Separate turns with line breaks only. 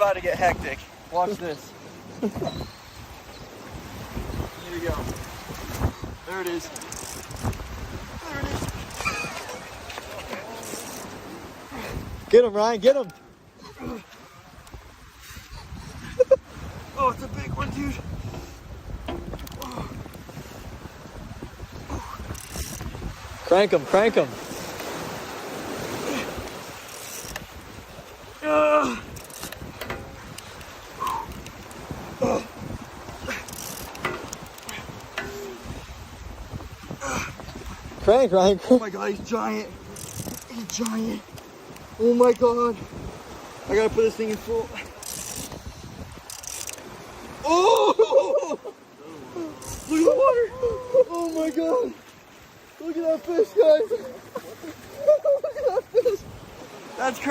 about to get hectic. Watch this. Here we go. There it is. There it is.
Get him, Ryan, get him.
Oh, it's a big one, dude.
Crank him, crank him. Crank, Ryan.
Oh my god, he's giant. He's giant. Oh my god. I gotta put this thing in full. Oh! Look at the water. Oh my god. Look at that fish, guys. Look at that fish. That's crazy.